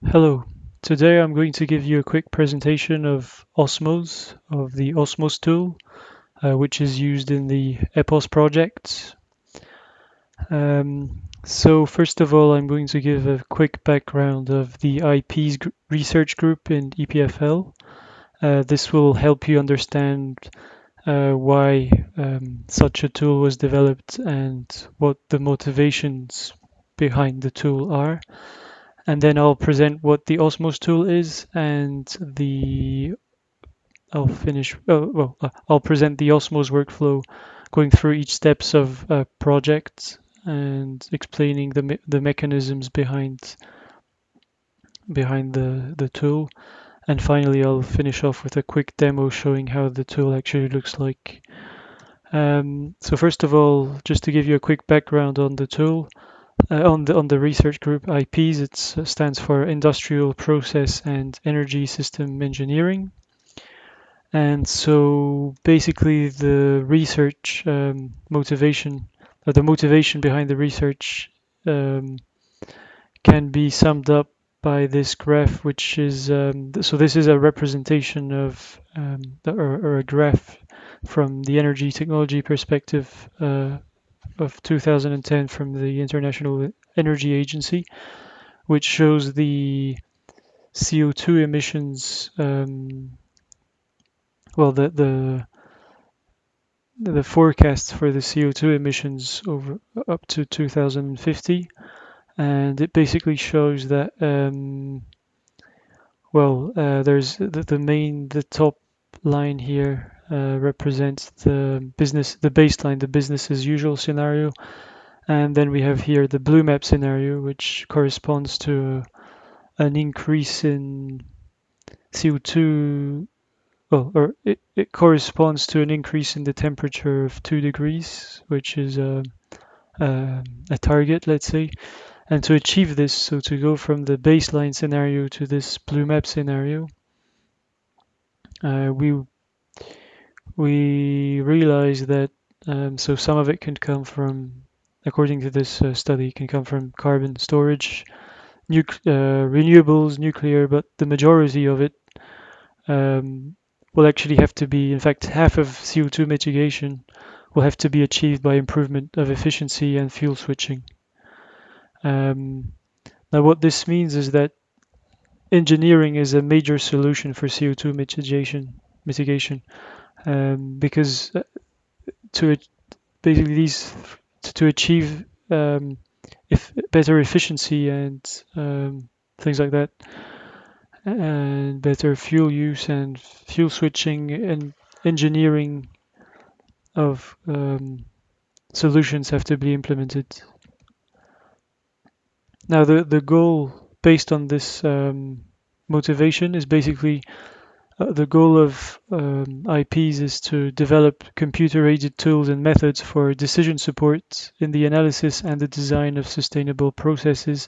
Hello. Today I'm going to give you a quick presentation of OSMOSE, of the OSMOSE tool, which is used in the EPOS project. So first of all, I'm going to give a quick background of the IPESE research group in EPFL. This will help you understand why such a tool was developed and what the motivations behind the tool are. And then I'll present what the OSMOSE tool is, and I'll present the OSMOSE workflow, going through each steps of a project and explaining the mechanisms behind the tool. And finally, I'll finish off with a quick demo showing how the tool actually looks like. So first of all, just to give you a quick background on the tool, on the research group IPs, it stands for Industrial Process and Energy System Engineering. And so basically the research motivation, or the motivation behind the research um, can be summed up by this graph, which is, so this is a representation of, or a graph from the energy technology perspective of 2010 from the International Energy Agency, which shows the CO2 emissions, well, the forecasts for the CO2 emissions over up to 2050, and it basically shows that there's the top line here represents the baseline, the business as usual scenario, and then we have here the blue map scenario, which corresponds to an increase in CO2. It corresponds to an increase in the temperature of 2 degrees, which is a target, let's say. And to achieve this, so to go from the baseline scenario to this blue map scenario, uh, we we realize that so some of it can come from, according to this study, can come from carbon storage, renewables, nuclear, but the majority of it um, will actually have to be, in fact, half of CO2 mitigation will have to be achieved by improvement of efficiency and fuel switching. Um, Now, what this means is that engineering is a major solution for CO2 mitigation, because to basically to achieve if better efficiency and things like that, and better fuel use and fuel switching and engineering of solutions have to be implemented. Now, the goal based on this motivation is basically the goal of IPs is to develop computer-aided tools and methods for decision support in the analysis and the design of sustainable processes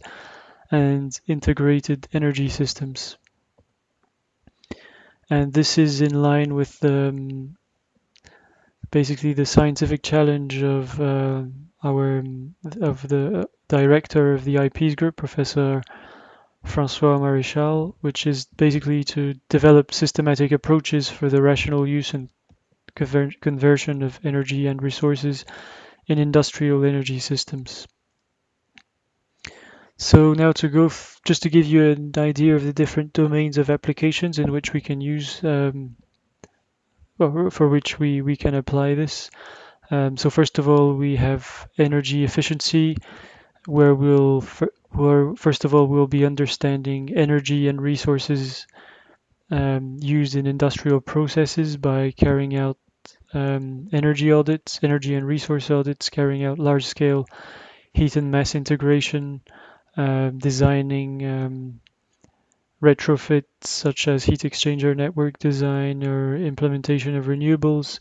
and integrated energy systems. And this is in line with basically the scientific challenge of the director of the IPs group, Professor François Maréchal, which is basically to develop systematic approaches for the rational use and conversion of energy and resources in industrial energy systems. So now to go, just to give you an idea of the different domains of applications in which we can use, or for which we can apply this. So first of all, we have energy efficiency, where first of all we'll be understanding energy and resources used in industrial processes by carrying out energy audits, energy and resource audits, carrying out large-scale heat and mass integration, designing retrofits such as heat exchanger network design or implementation of renewables.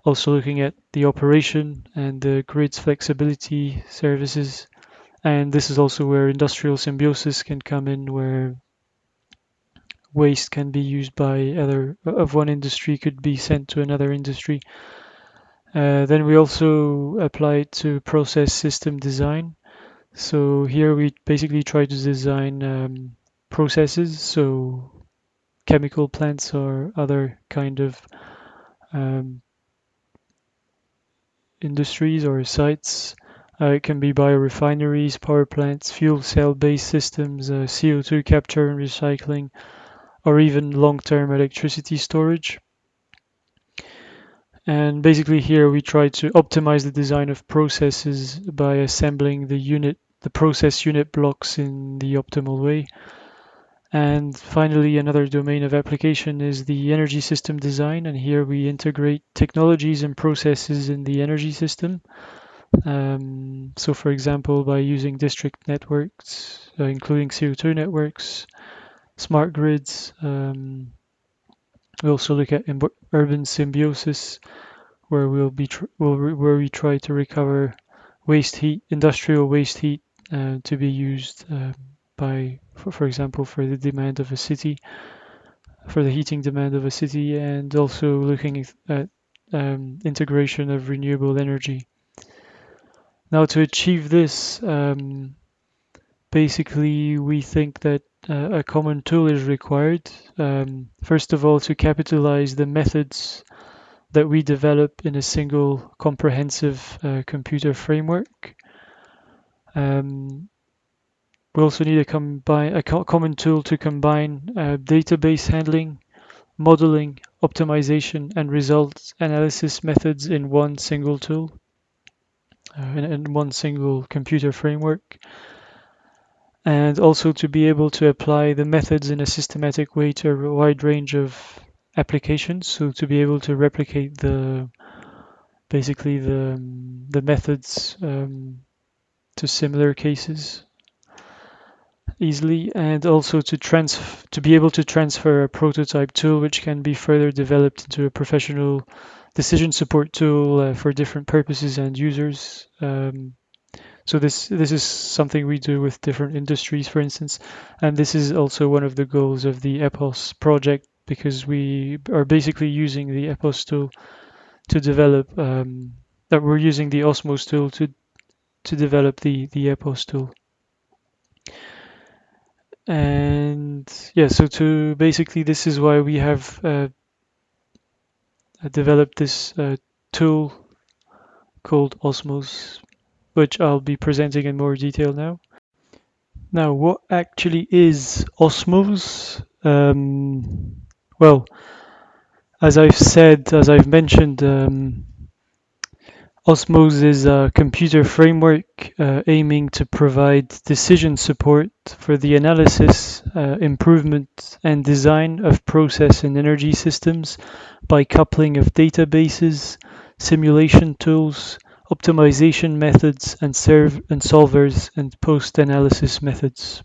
Also looking at the operation and the grid's flexibility services. And this is also where industrial symbiosis can come in, where waste can be used by of one industry could be sent to another industry. Then we also apply it to process system design. So here we basically try to design processes, so chemical plants or other kind of um, industries or sites. It can be biorefineries, power plants, fuel cell-based systems, CO2 capture and recycling, or even long-term electricity storage. And basically here we try to optimize the design of processes by assembling the process unit blocks in the optimal way. And finally, another domain of application is the energy system design. And here we integrate technologies and processes in the energy system. So for example, by using district networks, including CO2 networks, smart grids, we also look at urban symbiosis, where where we try to recover waste heat, industrial waste heat, to be used for example, for the demand of a city, for the heating demand of a city, and also looking at integration of renewable energy. Now, to achieve this, basically, we think that a common tool is required. First of all, to capitalize the methods that we develop in a single comprehensive computer framework. We also need a common tool to combine database handling, modeling, optimization, and results analysis methods in one single tool, in one single computer framework. And also to be able to apply the methods in a systematic way to a wide range of applications. So to be able to replicate basically the methods to similar cases easily, and also to be able to transfer a prototype tool which can be further developed into a professional decision support tool for different purposes and users. So this is something we do with different industries, for instance, and this is also one of the goals of the EPOS project, because we are basically using the EPOS tool to develop that we're using the OSMOSE tool to develop the EPOS tool. And yeah, so to basically this is why we have developed this tool called OSMOSE, which I'll be presenting in more detail now. Now, what actually is OSMOSE? Well, as I've mentioned, OSMOSE is a computer framework aiming to provide decision support for the analysis, improvement, and design of process and energy systems by coupling of databases, simulation tools, optimization methods, and solvers and post-analysis methods.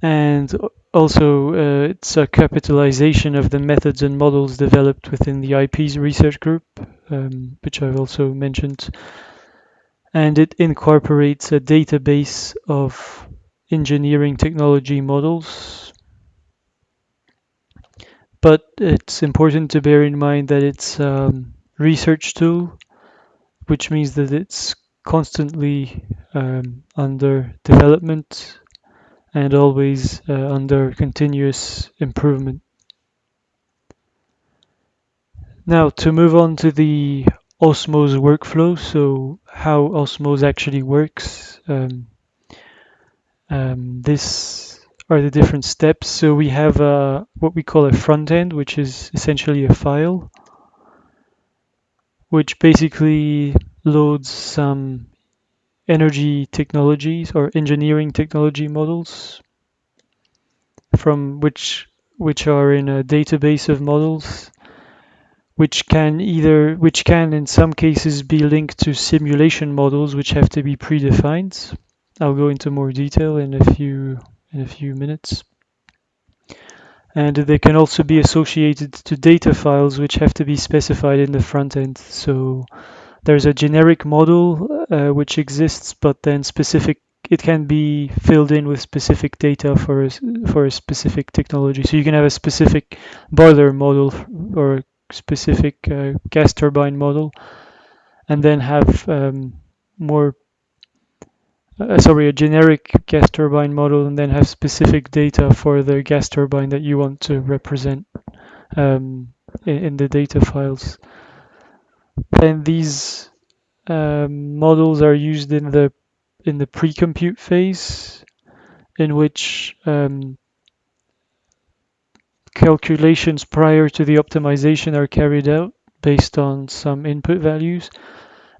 And also, it's a capitalization of the methods and models developed within the IPESE research group, which I've also mentioned. And it incorporates a database of engineering technology models. But it's important to bear in mind that it's a research tool, which means that it's constantly under development and always under continuous improvement. Now, to move on to the OSMOSE workflow, so how OSMOSE actually works. This are the different steps. So we have what we call a front end, which is essentially a file, which basically loads some energy technologies or engineering technology models from which are in a database of models, which can in some cases be linked to simulation models which have to be predefined. I'll go into more detail in a few minutes. And they can also be associated to data files which have to be specified in the front end. So there's a generic model which exists, but then it can be filled in with specific data for a specific technology. So you can have a specific boiler model or a specific gas turbine model, and then have more a generic gas turbine model, and then have specific data for the gas turbine that you want to represent in the data files. Then these models are used in the pre-compute phase, in which calculations prior to the optimization are carried out based on some input values.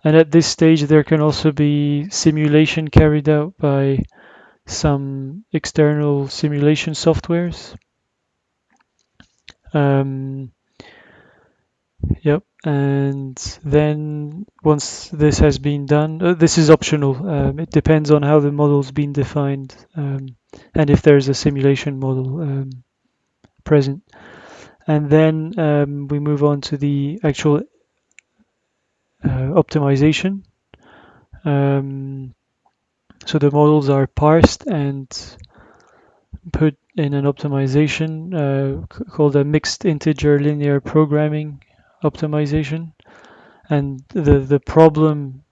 And at this stage, there can also be simulation carried out by some external simulation softwares. Um, yep, and then once this has been done, this is optional. It depends on how the model's been defined, and if there's a simulation model present. And then we move on to the actual optimization. So the models are parsed and put in an optimization called a mixed integer linear programming optimization. And the problem,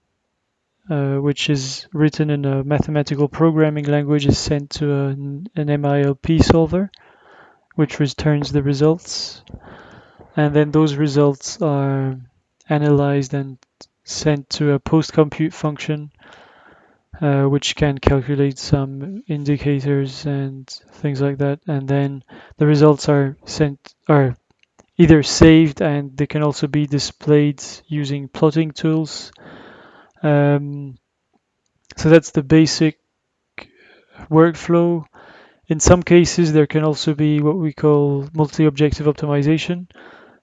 which is written in a mathematical programming language, is sent to an MILP solver, which returns the results. And then those results are analyzed and sent to a post-compute function, which can calculate some indicators and things like that. And then the results are either saved, and they can also be displayed using plotting tools. So that's the basic workflow. In some cases, there can also be what we call multi-objective optimization,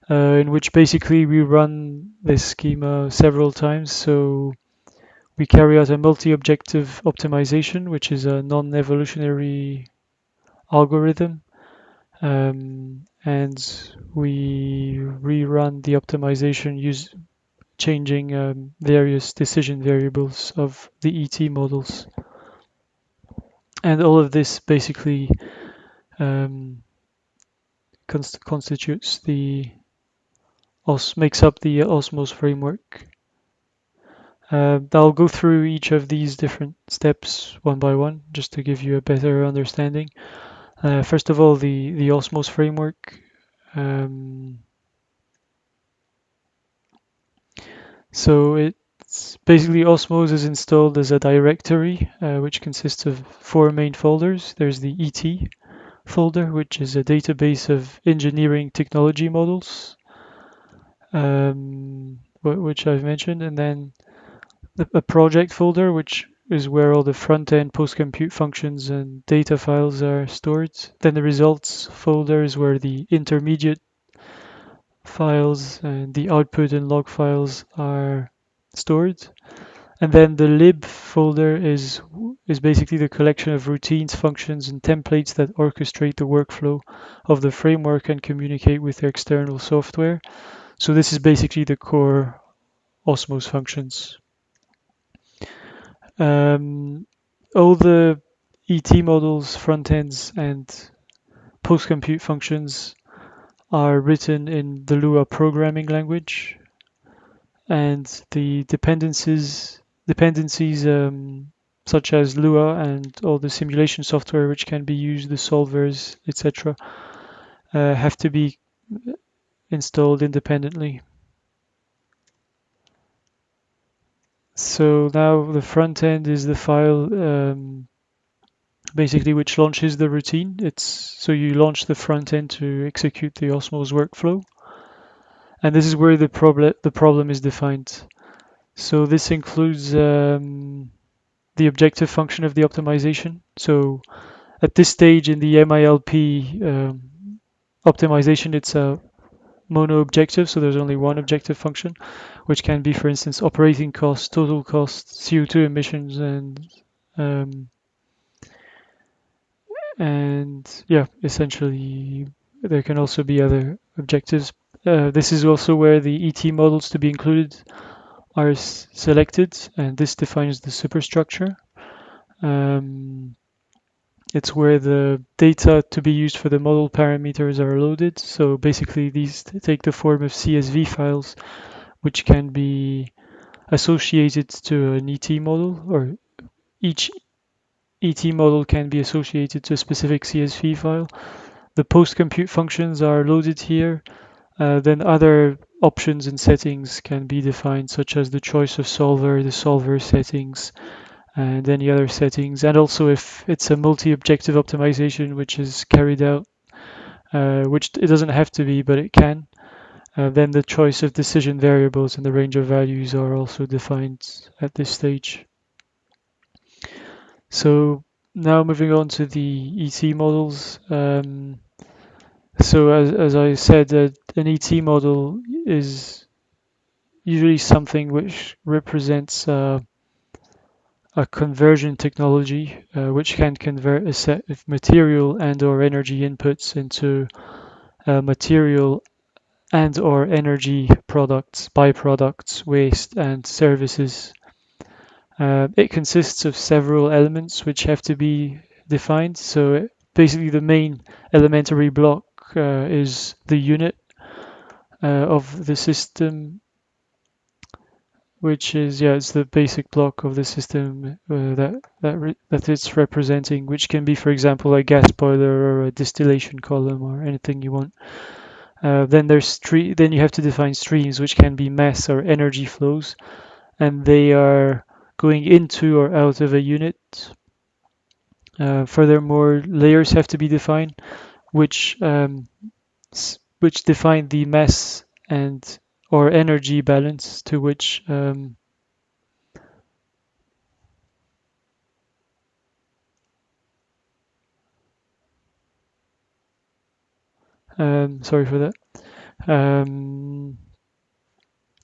in which basically we run this schema several times. So we carry out a multi-objective optimization, which is a non-evolutionary algorithm, and we rerun the optimization changing various decision variables of the ET models. And all of this basically constitutes makes up the OSMOSE framework. I'll go through each of these different steps one by one, just to give you a better understanding. First of all, the OSMOSE framework. So it's basically OSMOSE is installed as a directory, which consists of 4 main folders. There's the ET folder, which is a database of engineering technology models, which I've mentioned, and then a project folder, which is where all the front-end post-compute functions and data files are stored. Then the results folder is where the intermediate files and the output and log files are stored. And then the lib folder is basically the collection of routines, functions, and templates that orchestrate the workflow of the framework and communicate with the external software. So this is basically the core OSMOSE functions. All the ET models, front ends, and post-compute functions are written in the Lua programming language, and the dependencies such as Lua and all the simulation software which can be used, the solvers, etc., have to be installed independently. So now the front end is the file basically which launches the routine. So you launch the front end to execute the OSMOSE workflow, and this is where the problem is defined. So this includes the objective function of the optimization. So at this stage in the MILP optimization, it's a mono objective, so there's only one objective function, which can be, for instance, operating costs, total costs, CO2 emissions, and yeah, essentially there can also be other objectives. This is also where the ET models to be included are selected, and this defines the superstructure. It's where the data to be used for the model parameters are loaded. So basically these take the form of CSV files, which can be associated to an ET model, or each ET model can be associated to a specific CSV file. The post-compute functions are loaded here. Then other options and settings can be defined, such as the choice of solver, the solver settings, and any other settings. And also if it's a multi-objective optimization which is carried out, which it doesn't have to be, but it can, then the choice of decision variables and the range of values are also defined at this stage. So now moving on to the ET models. So as I said, an ET model is usually something which represents a conversion technology which can convert a set of material and or energy inputs into material and or energy products, byproducts, waste, and services. It consists of several elements which have to be defined. So basically the main elementary block is the unit of the system, which is, yeah, it's the basic block of the system that it's representing, which can be, for example, a gas boiler or a distillation column or anything you want. Then you have to define streams, which can be mass or energy flows, and they are going into or out of a unit. Furthermore, layers have to be defined, which define the mass and or energy balance to which sorry for that.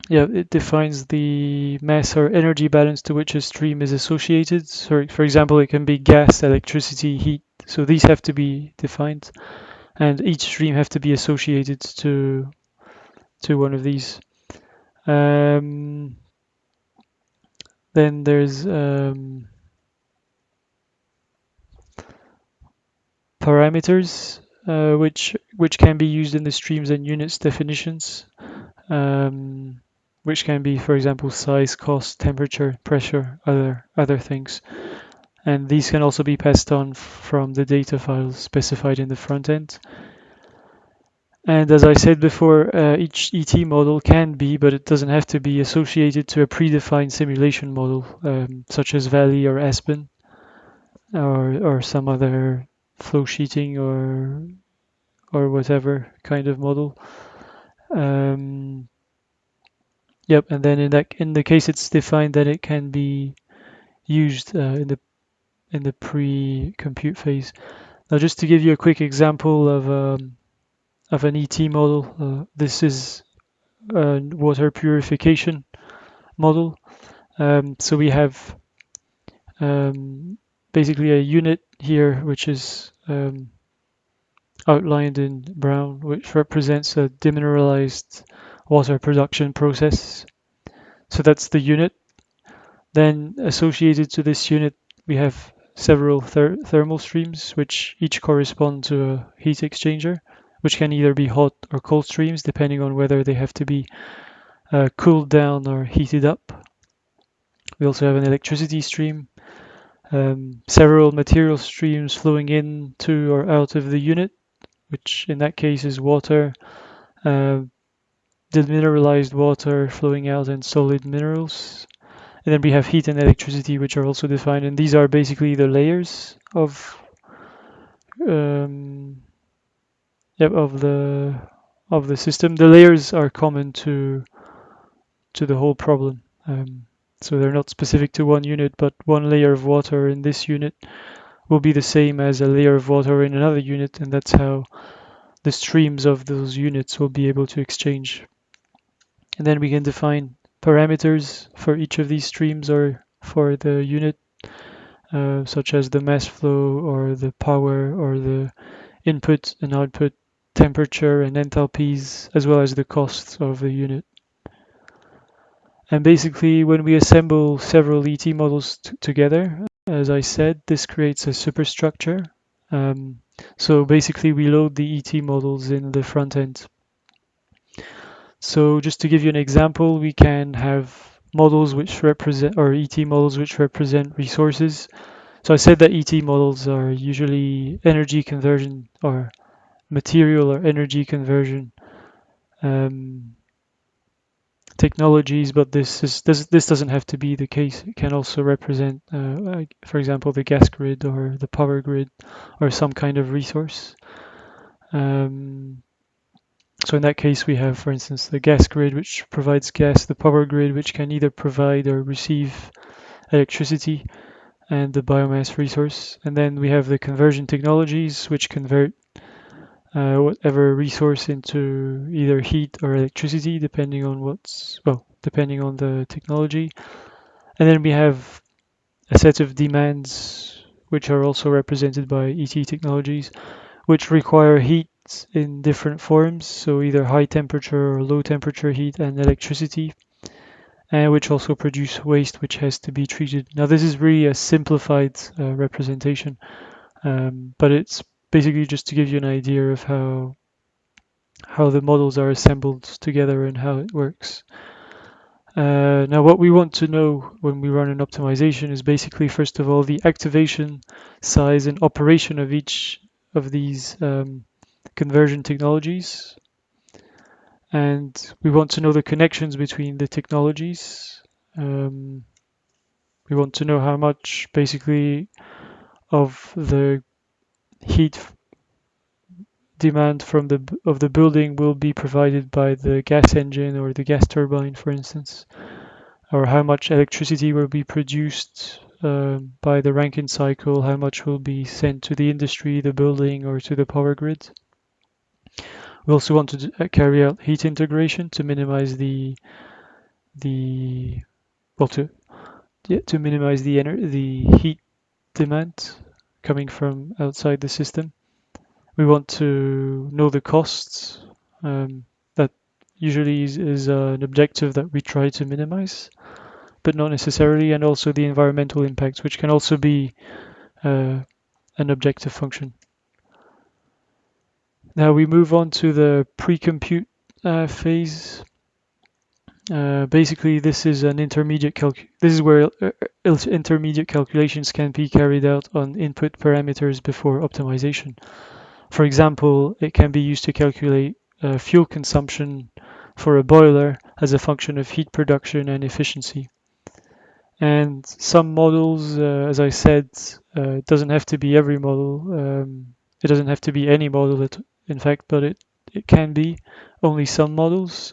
Yeah, it defines the mass or energy balance to which a stream is associated. So, for example, it can be gas, electricity, heat. So these have to be defined, and each stream have to be associated to one of these. Then there's parameters, which can be used in the streams and units definitions, which can be, for example, size, cost, temperature, pressure, other things. And these can also be passed on from the data files specified in the front end. And as I said before, each ET model can be, but it doesn't have to be, associated to a predefined simulation model, such as Valley or Aspen, or some other flow sheeting or whatever kind of model. Yep, and then in the case it's defined, then it can be used in the pre-compute phase. Now, just to give you a quick example of an ET model, this is a water purification model. So we have basically a unit here, which is outlined in brown, which represents a demineralized water production process. So that's the unit. Then associated to this unit, we have several thermal streams, which each correspond to a heat exchanger, which can either be hot or cold streams, depending on whether they have to be cooled down or heated up. We also have an electricity stream, several material streams flowing into or out of the unit, which in that case is water, demineralized water flowing out, and solid minerals. And then we have heat and electricity, which are also defined, and these are basically the layers of the system. The layers are common to the whole problem. So they're not specific to one unit, but one layer of water in this unit will be the same as a layer of water in another unit, and that's how the streams of those units will be able to exchange. And then we can define parameters for each of these streams or for the unit, such as the mass flow or the power or the input and output temperature and enthalpies, as well as the costs of the unit. And basically, when we assemble several ET models together, as I said, this creates a superstructure. So basically, we load the ET models in the front end. So just to give you an example, we can have models which represent, or ET models which represent resources. So I said that ET models are usually energy conversion or material or energy conversion um, technologies, but this doesn't have to be the case. It can also represent, for example, the gas grid or the power grid or some kind of resource. So in that case, we have, for instance, the gas grid, which provides gas, the power grid, which can either provide or receive electricity, and the biomass resource. And then we have the conversion technologies, which convert whatever resource into either heat or electricity, depending on depending on the technology. And then we have a set of demands, which are also represented by ET technologies, which require heat in different forms, so either high temperature or low temperature heat and electricity, and which also produce waste which has to be treated. Now, this is really a simplified representation, but it's basically just to give you an idea of how the models are assembled together and how it works. Now, what we want to know when we run an optimization is basically, first of all, the activation size and operation of each of these conversion technologies. And we want to know the connections between the technologies. We want to know how much, basically, of the heat demand of the building will be provided by the gas engine or the gas turbine, for instance, or how much electricity will be produced by the Rankine cycle, how much will be sent to the industry, the building, or to the power grid. We also want to carry out heat integration to minimize the well to minimize the heat demand coming from outside the system. We want to know the costs. That usually is an objective that we try to minimize, but not necessarily, and also the environmental impacts, which can also be an objective function. Now we move on to the pre-compute phase. Basically, this is an intermediate This is where intermediate calculations can be carried out on input parameters before optimization. For example, it can be used to calculate fuel consumption for a boiler as a function of heat production and efficiency. And some models, as I said, it doesn't have to be every model. It doesn't have to be any model, in fact, but it can be only some models,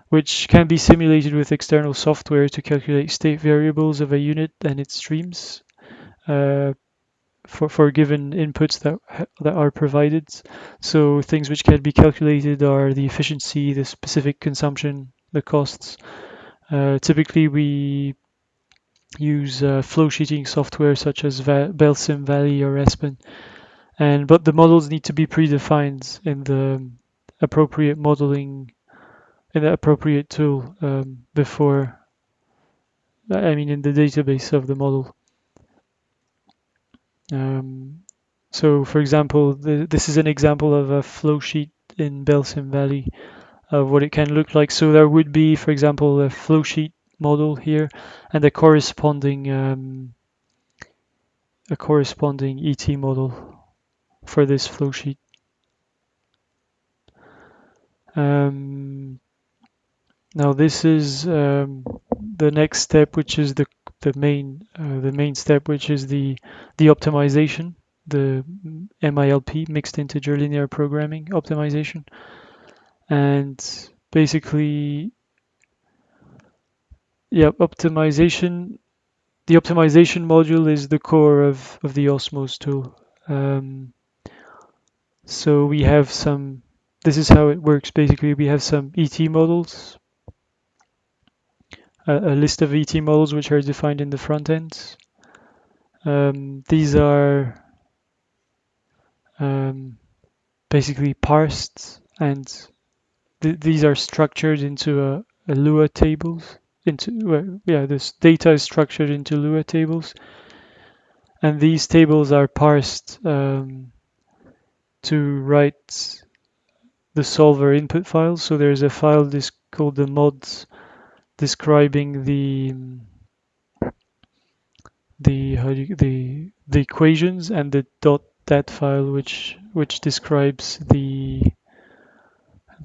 which can be simulated with external software to calculate state variables of a unit and its streams for given inputs that are provided. So things which can be calculated are the efficiency, the specific consumption, the costs. Typically, we use flow sheeting software such as Belsim, Valley, or Aspen, but the models need to be predefined in the appropriate modeling in the appropriate tool before, in the database of the model. So, for example, this is an example of a flow sheet in Belsim Valley of what it can look like. So there would be, for example, a flow sheet model here and a corresponding ET model for this flow sheet. Now this is the next step, which is the main step, which is the optimization, the MILP, mixed integer linear programming optimization. And basically, yeah, optimization. The optimization module is the core of the OSMOSE tool. So we have some. This is how it works. Basically, we have some ET models, a list of ET models which are defined in the front end. These are basically parsed, and these are structured into a Lua tables. This data is structured into Lua tables, and these tables are parsed to write the solver input files. So there's a file called the mods describing the equations, and the .dat file which describes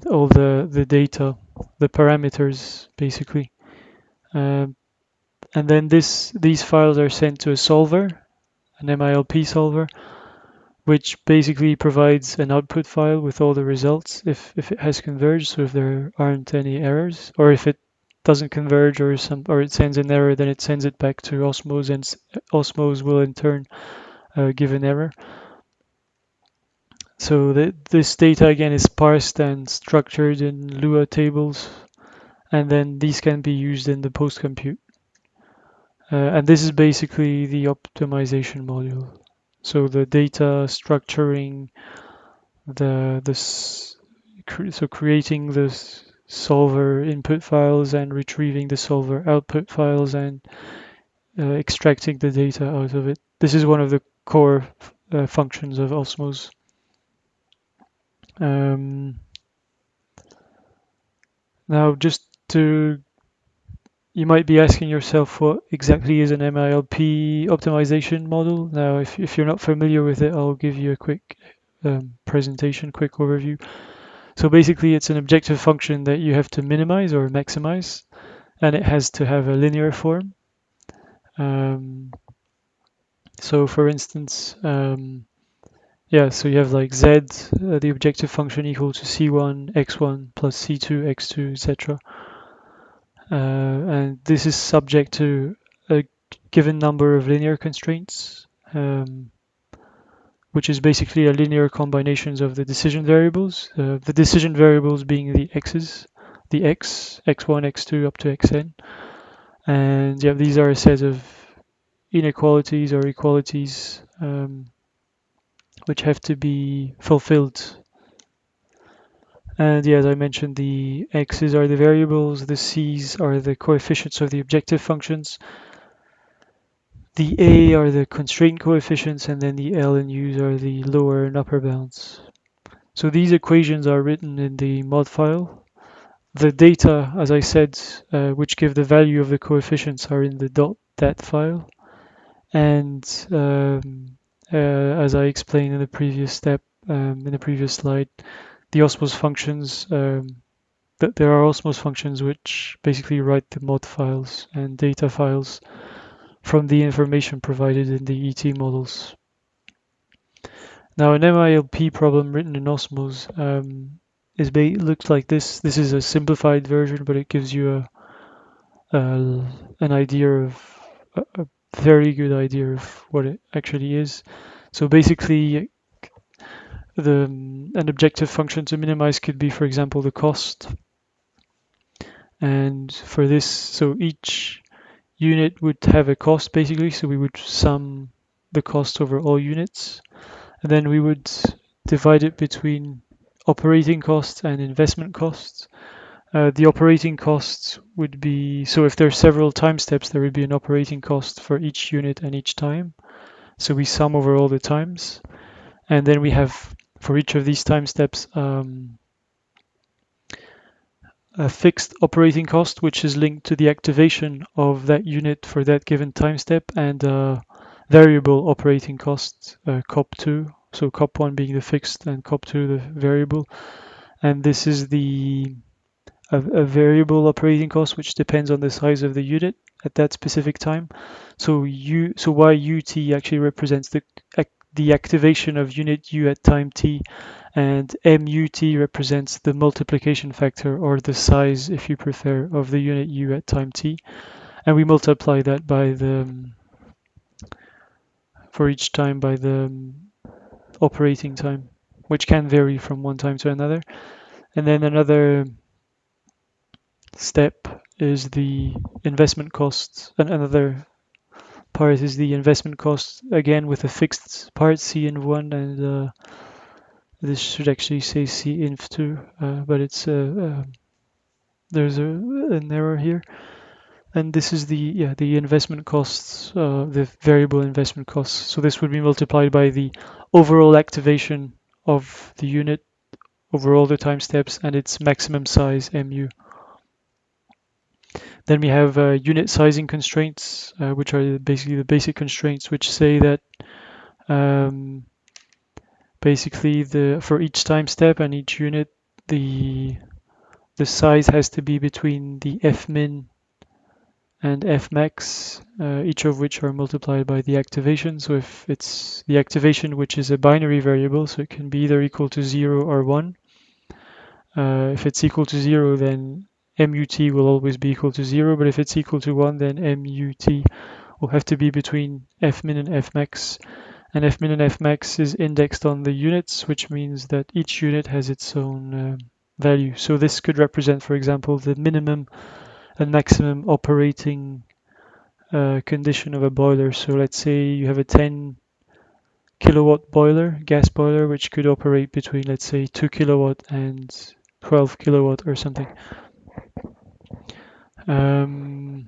all the data, the parameters basically. Um, and then these files are sent to a solver, an MILP solver, which basically provides an output file with all the results if it has converged, so if there aren't any errors, or if it doesn't converge or it sends an error, then it sends it back to OSMOSE, and OSMOSE will in turn give an error. So this data again is parsed and structured in Lua tables, and then these can be used in the post compute. And this is basically the optimization module. So the data structuring, so creating the solver input files and retrieving the solver output files and extracting the data out of it. This is one of the core functions of OSMOSE. Now, you might be asking yourself, what exactly is an MILP optimization model? Now, if you're not familiar with it, I'll give you a quick presentation, quick overview. So basically, it's an objective function that you have to minimize or maximize, and it has to have a linear form. So for instance, so you have like z, the objective function equal to c1, x1 plus c2, x2, etc. And this is subject to a given number of linear constraints, which is basically a linear combinations of the decision variables. The decision variables being the x's, the x, x1, x2 up to xn. And yeah, these are a set of inequalities or equalities which have to be fulfilled. And yeah, as I mentioned, the x's are the variables, the c's are the coefficients of the objective functions, the a are the constraint coefficients, and then the l and u's are the lower and upper bounds. So these equations are written in the mod file. The data, as I said, which give the value of the coefficients, are in the .dat file. And as I explained in the previous step, in the previous slide, the OSMOSE functions, there are OSMOSE functions which basically write the mod files and data files from the information provided in the ET models. Now, an MILP problem written in OSMOSE looks like this. This is a simplified version, but it gives you an idea of a very good idea of what it actually is. So basically, an objective function to minimize could be, for example, the cost. And for this, so each unit would have a cost basically. So we would sum the cost over all units, and then we would divide it between operating costs and investment costs. The operating costs would be, so if there are several time steps, there would be an operating cost for each unit and each time. So we sum over all the times. And then we have, for each of these time steps, a fixed operating cost, which is linked to the activation of that unit for that given time step, and variable operating cost, COP2. So COP1 being the fixed and COP2 the variable. And this is a variable operating cost which depends on the size of the unit at that specific time. So y ut actually represents the activation of unit u at time t, and mut represents the multiplication factor, or the size, if you prefer, of the unit u at time t, and we multiply that by for each time by the operating time, which can vary from one time to another. And then another step is the investment costs, and another part is the investment cost, again with a fixed part c_inv1, and this should actually say c_inv2, but it's there's an error here. And this is the investment costs, the variable investment costs. So this would be multiplied by the overall activation of the unit over all the time steps and its maximum size mu. Then we have unit sizing constraints, which are basically the basic constraints, which say that um, basically for each time step and each unit, the size has to be between the fmin and fmax, each of which are multiplied by the activation. So if it's the activation, which is a binary variable, so it can be either equal to 0 or 1. If it's equal to 0, then MUT will always be equal to 0, but if it's equal to 1, then MUT will have to be between fmin and fmax. And fmin and fmax is indexed on the units, which means that each unit has its own value. So this could represent, for example, the minimum and maximum operating condition of a boiler. So let's say you have a 10 kilowatt boiler, gas boiler, which could operate between, let's say, 2 kilowatt and 12 kilowatt or something. Um,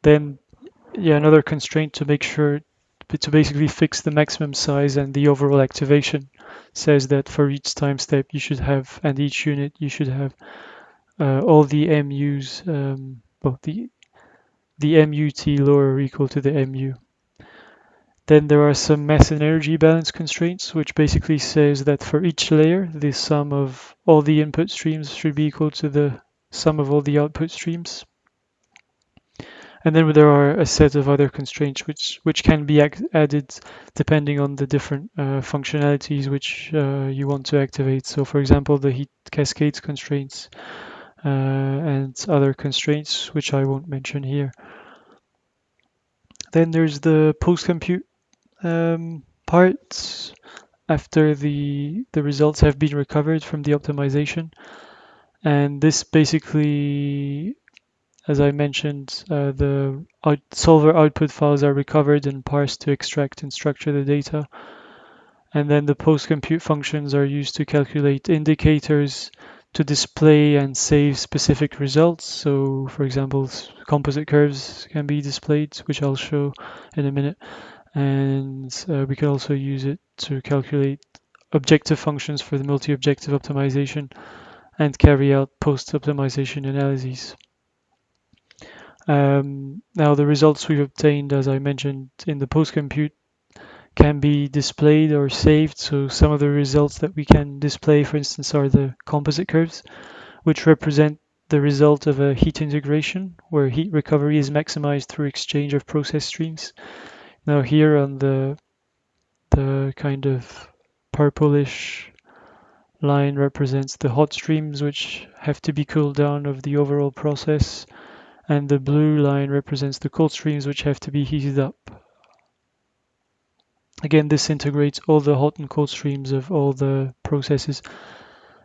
then, yeah, another constraint to make sure to basically fix the maximum size and the overall activation says that for each time step you should have, and each unit you should have all the MUs, well, the MUT lower or equal to the MU. Then there are some mass and energy balance constraints, which basically says that for each layer, the sum of all the input streams should be equal to the sum of all the output streams. And then there are a set of other constraints which can be added depending on the different functionalities which you want to activate. So for example, the heat cascades constraints and other constraints which I won't mention here. Then there's the post-compute part after the results have been recovered from the optimization. And this basically, as I mentioned, the solver output files are recovered and parsed to extract and structure the data. And then the post-compute functions are used to calculate indicators to display and save specific results. So, for example, composite curves can be displayed, which I'll show in a minute. And we can also use it to calculate objective functions for the multi-objective optimization and carry out post-optimization analyses. Now the results we've obtained, as I mentioned in the post-compute, can be displayed or saved. So some of the results that we can display, for instance, are the composite curves, which represent the result of a heat integration, where heat recovery is maximized through exchange of process streams. Now here on the kind of purplish line represents the hot streams, which have to be cooled down of the overall process, and the blue line represents the cold streams, which have to be heated up. Again, this integrates all the hot and cold streams of all the processes.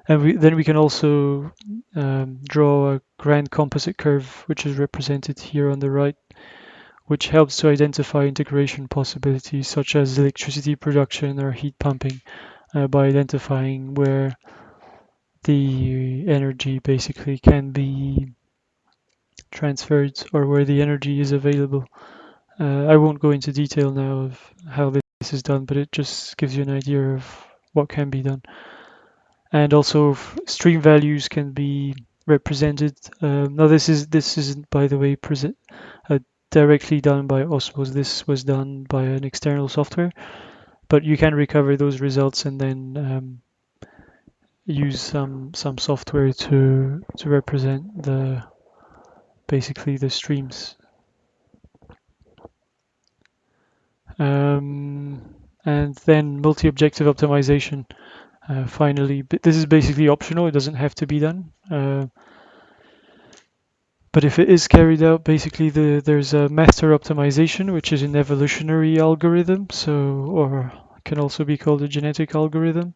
And then we can also draw a grand composite curve, which is represented here on the right, which helps to identify integration possibilities such as electricity production or heat pumping by identifying where the energy basically can be transferred or where the energy is available. I won't go into detail now of how this is done, but it just gives you an idea of what can be done. And also stream values can be represented. Now this isn't, by the way, directly done by OSMOSE. This was done by an external software, but you can recover those results and then use some software to represent basically the streams. And then multi-objective optimization. Finally, but this is basically optional. It doesn't have to be done. But if it is carried out, basically there's a master optimization, which is an evolutionary algorithm, or can also be called a genetic algorithm,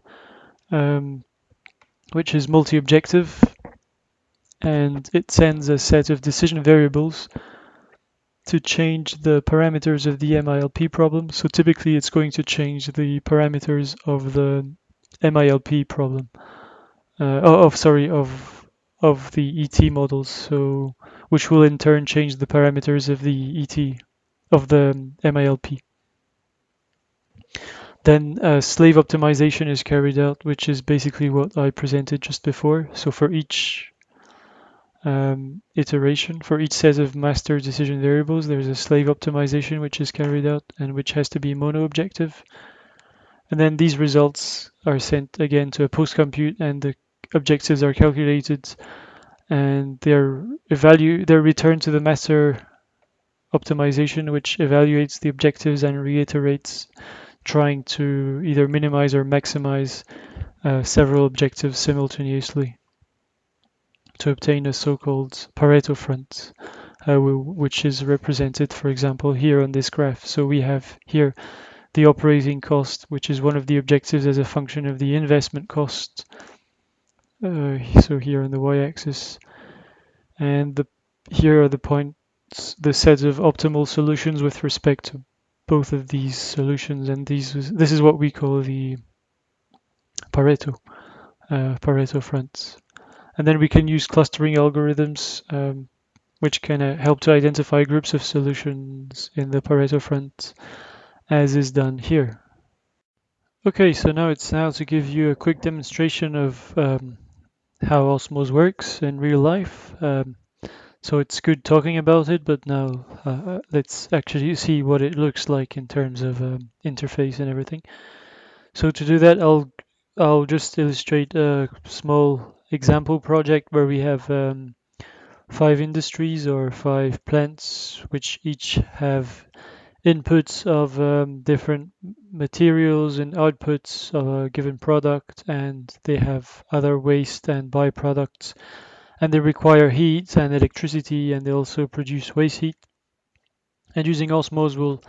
which is multi-objective, and it sends a set of decision variables to change the parameters of the MILP problem. So typically it's going to change the parameters of the MILP problem. Of the ET models, so which will in turn change the parameters of the ET of the MILP. Then slave optimization is carried out, which is basically what I presented just before. So for each iteration. For each set of master decision variables, there's a slave optimization which is carried out and which has to be mono-objective. And then these results are sent again to a post-compute, and the objectives are calculated, and they're returned to the master optimization, which evaluates the objectives and reiterates, trying to either minimize or maximize several objectives simultaneously to obtain a so-called Pareto front, which is represented, for example, here on this graph. So we have here the operating cost, which is one of the objectives as a function of the investment cost. So here on the y-axis, and here are the points, the set of optimal solutions with respect to both of these solutions, and this is what we call the Pareto front. And then we can use clustering algorithms, which can help to identify groups of solutions in the Pareto front, as is done here. Okay, so now it's to give you a quick demonstration of how OSMOSE works in real life. So it's good talking about it, but now let's actually see what it looks like in terms of interface and everything. So to do that, I'll just illustrate a small example project where we have 5 industries or 5 plants, which each have inputs of different materials and outputs of a given product, and they have other waste and byproducts, and they require heat and electricity, and they also produce waste heat. And using OSMOSE, we'll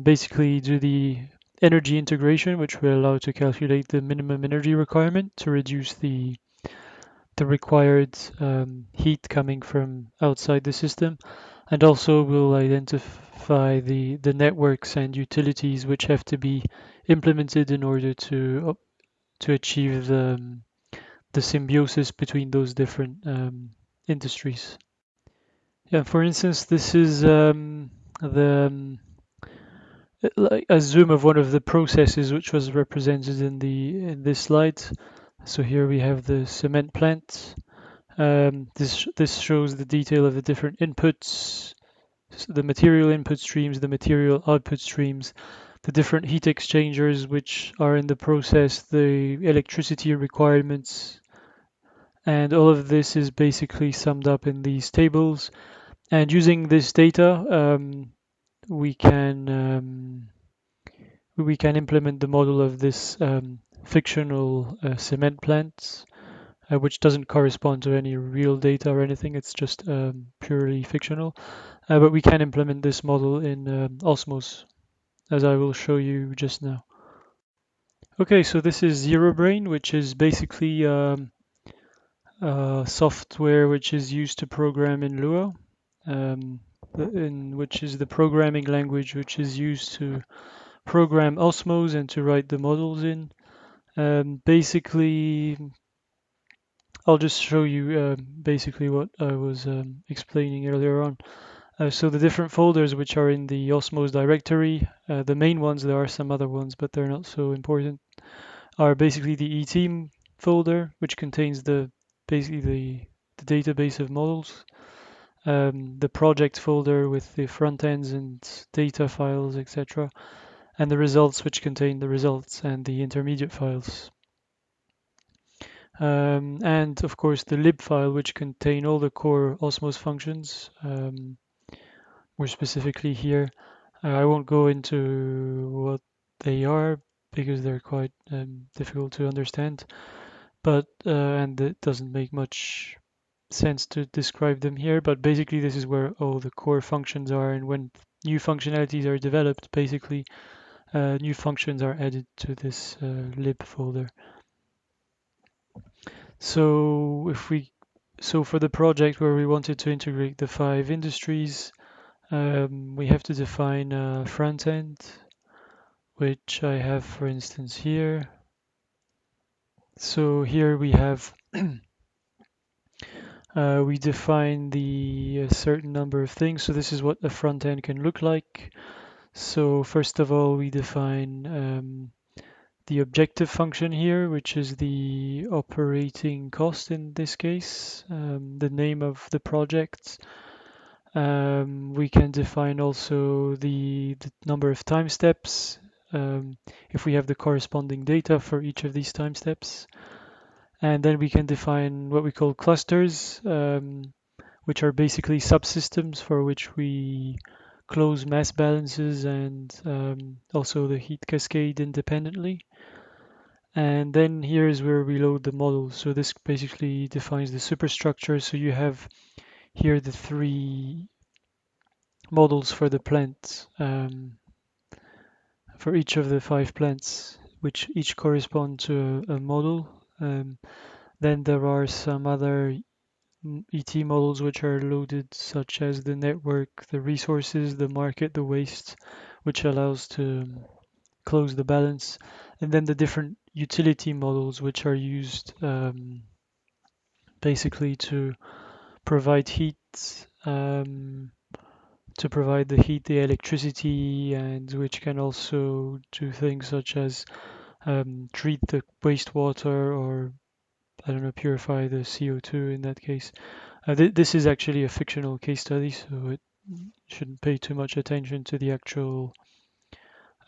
basically do the energy integration, which will allow to calculate the minimum energy requirement to reduce the required heat coming from outside the system, and also we'll identify the networks and utilities which have to be implemented in order to achieve the symbiosis between those different industries. Yeah, for instance, this is like a zoom of one of the processes which was represented in this slide. So here we have the cement plant. This shows the detail of the different inputs, the material input streams, the material output streams, the different heat exchangers which are in the process, the electricity requirements, and all of this is basically summed up in these tables. And using this data, we can implement the model of this fictional cement plant, which doesn't correspond to any real data or anything. It's just purely fictional. But we can implement this model in OSMOSE, as I will show you just now. Okay, so this is ZeroBrain, which is basically software which is used to program in Lua, which is the programming language which is used to program OSMOSE and to write the models in. Basically, I'll just show you basically what I was explaining earlier on. So the different folders which are in the OSMOSE directory, the main ones, there are some other ones, but they're not so important, are basically the eTeam folder, which contains basically the database of models, the project folder with the front ends and data files, etc., and the results, which contain the results and the intermediate files. And of course the lib file, which contain all the core OSMOSE functions. More specifically here, I won't go into what they are because they're quite difficult to understand, but and it doesn't make much sense to describe them here, but basically this is where all the core functions are, and when new functionalities are developed, basically new functions are added to this lib folder. So for the project where we wanted to integrate the 5 industries, we have to define a front end, which I have, for instance, here. So here we have we define a certain number of things. So this is what a front end can look like. So first of all, we define the objective function here, which is the operating cost in this case, the name of the project. We can define also the number of time steps if we have the corresponding data for each of these time steps. And then we can define what we call clusters, which are basically subsystems for which we close mass balances and also the heat cascade independently. And then here is where we load the model. So this basically defines the superstructure. So you have here the three models for the plant, for each of the 5 plants, which each correspond to a model. Then there are some other ET models which are loaded, such as the network, the resources, the market, the waste, which allows to close the balance, and then the different utility models which are used basically to provide heat, to provide the heat, the electricity, and which can also do things such as treat the wastewater or I don't know, purify the CO2 in that case. This is actually a fictional case study, so it shouldn't pay too much attention to the actual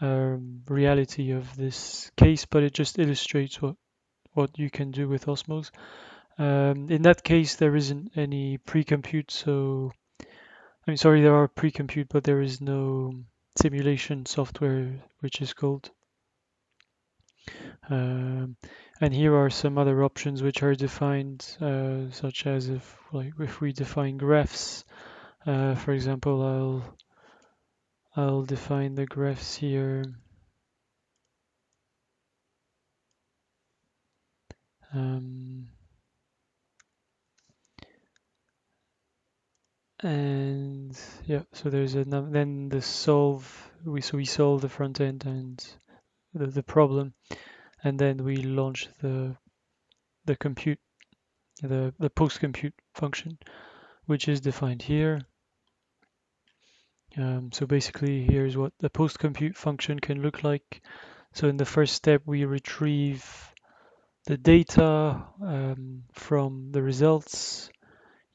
reality of this case, but it just illustrates what you can do with Osmose. In that case, there isn't any pre-compute, so I'm sorry, there are pre-compute, but there is no simulation software, which is called. Um, and here are some other options which are defined, such as if we define graphs, for example, I'll define the graphs here. And yeah, so there's then the solve. We solve the front end and the problem, and then we launch the compute, the post compute function, which is defined here. So basically, here's what the post compute function can look like. So in the first step, we retrieve the data from the results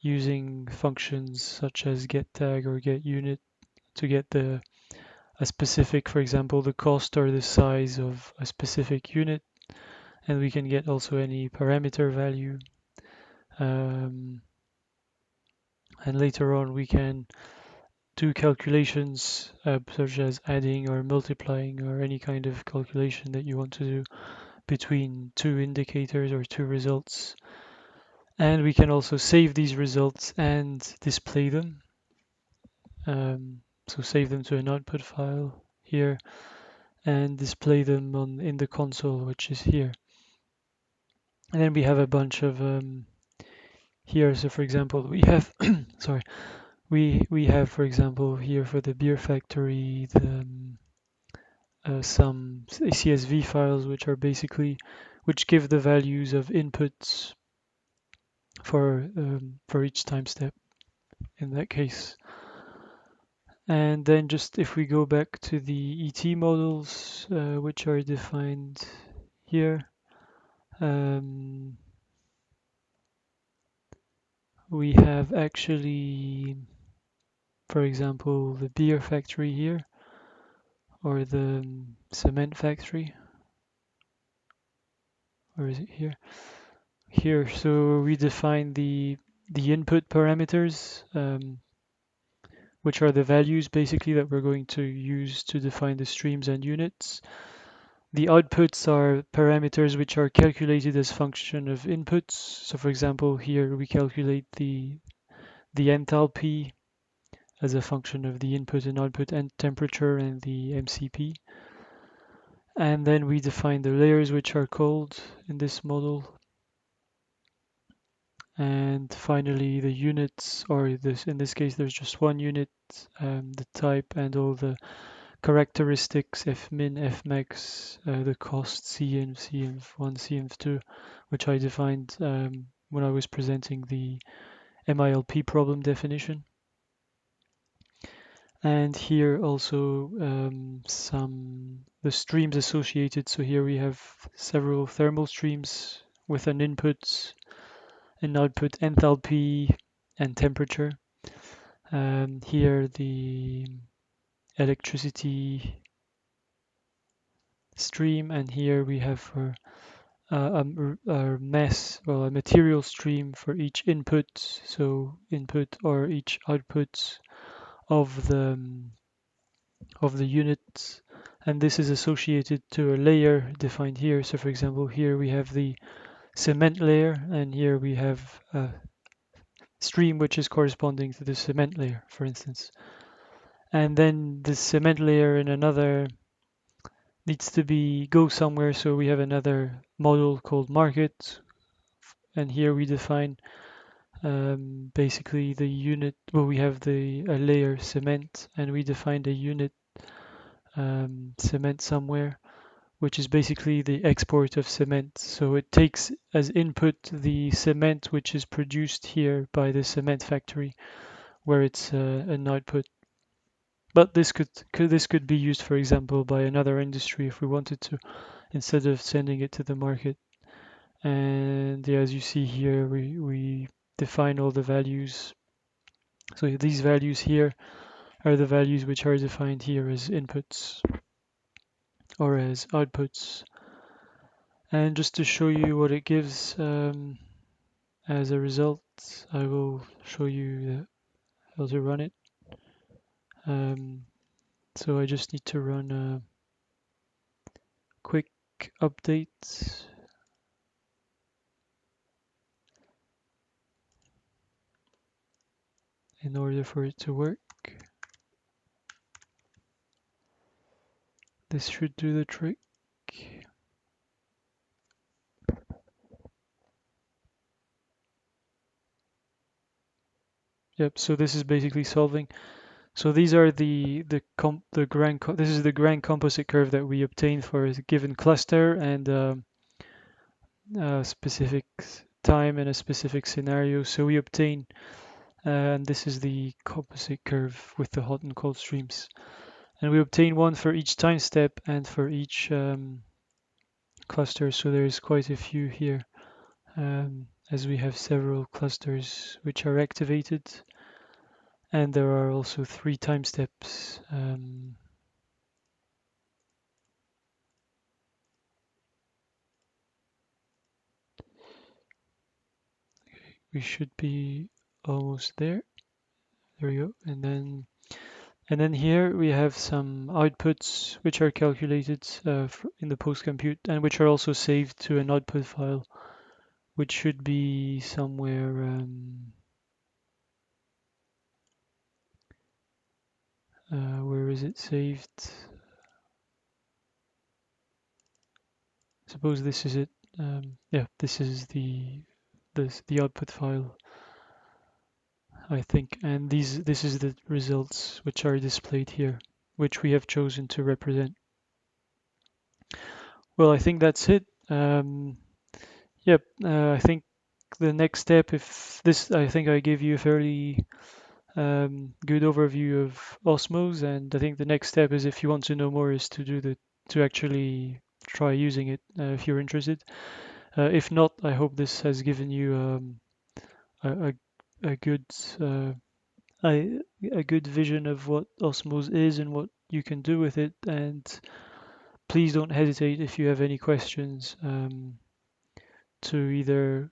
using functions such as getTag or getUnit to get a specific, for example, the cost or the size of a specific unit, and we can get also any parameter value. And later on, we can do calculations such as adding or multiplying or any kind of calculation that you want to do between two indicators or two results. And we can also save these results and display them. So save them to an output file here and display them in the console, which is here. And then we have a bunch of here. So for example, we have sorry, we have for example here for the beer factory some CSV files which give the values of inputs for each time step in that case. And then just if we go back to the ET models, which are defined here, we have actually, for example, the beer factory here, or the cement factory. Or is it here? Here, so we define the input parameters, which are the values basically that we're going to use to define the streams and units. The outputs are parameters which are calculated as function of inputs. So for example, here we calculate the enthalpy as a function of the input and output and temperature and the MCP. And then we define the layers which are called in this model. And finally, the units, or in this case, there's just one unit, the type and all the characteristics, fmin, fmax, the cost, cm, cm1, cm2, which I defined when I was presenting the MILP problem definition. And here also the streams associated. So here we have several thermal streams with an input, an output enthalpy and temperature. Here the electricity stream, and here we have for a material stream for each input, so input or each output of the unit, and this is associated to a layer defined here. So for example, here we have the cement layer, and here we have a stream which is corresponding to the cement layer, for instance. And then the cement layer in another needs to go somewhere, so we have another model called market, and here we define basically the unit. Well, we have a layer cement, and we defined a unit cement somewhere, which is basically the export of cement. So it takes as input the cement which is produced here by the cement factory, where it's an output. But this could be used, for example, by another industry if we wanted to, instead of sending it to the market. And yeah, as you see here, we define all the values. So these values here are the values which are defined here as inputs or as outputs. And just to show you what it gives as a result, I will show you how to run it. So I just need to run a quick update in order for it to work. This should do the trick. Yep, so this is basically solving. So these are this is the grand composite curve that we obtain for a given cluster and a specific time and a specific scenario. So we obtain, and this is the composite curve with the hot and cold streams. And we obtain one for each time step and for each cluster. So there's quite a few here, as we have several clusters which are activated. And there are also 3 time steps. We should be almost there. There we go. And then here we have some outputs which are calculated in the post compute and which are also saved to an output file, which should be somewhere. Where is it saved? Suppose this is it. Yeah, this is the output file, I think, and this is the results which are displayed here, which we have chosen to represent. Well, I think that's it. Yep, I think the next step, I think I gave you a fairly good overview of Osmose, and I think the next step is, if you want to know more, is to actually try using it if you're interested. If not, I hope this has given you a good a good vision of what Osmose is and what you can do with it. And please don't hesitate if you have any questions to either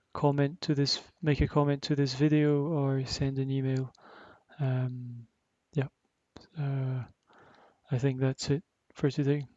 make a comment to this video or send an email. Yeah, I think that's it for today.